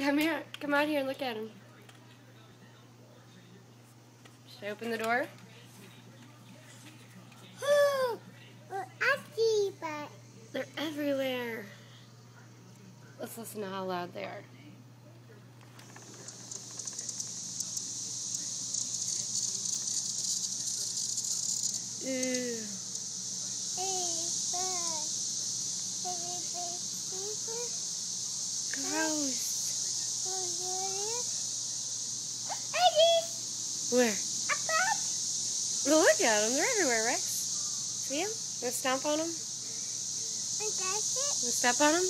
Come here. Come out here and look at him. Should I open the door? They're everywhere. Let's listen to how loud they are. Ew. Gross. Where? Well, look at them. They're everywhere, Rex. See them? Wanna stomp on them? Wanna step on them?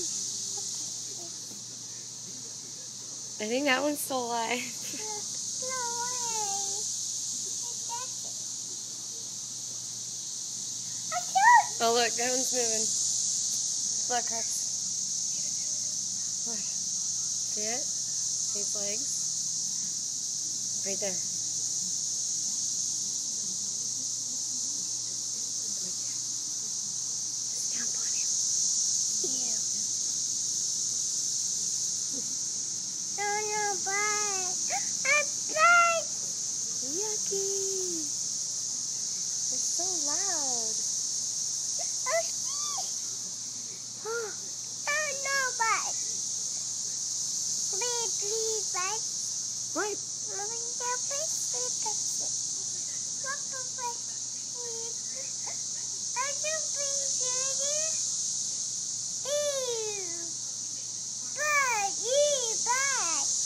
I think that one's still alive. Oh, look, that one's moving. Look, Rex. Look. See it? See its legs? Right there. Stomp on him. Ew. No, but I'm bad. Yucky. They're so loud. What?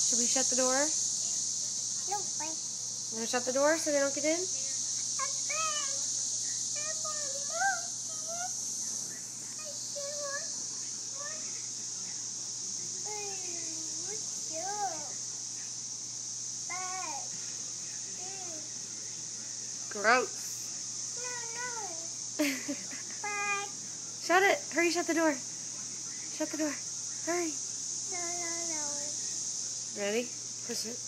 Should we shut the door? No, You want to shut the door so they don't get in? Gross. No. Shut it. Hurry, shut the door. Shut the door. Hurry. No. Ready? Push it.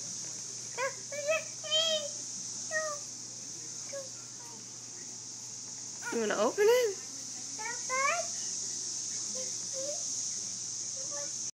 You want to open it?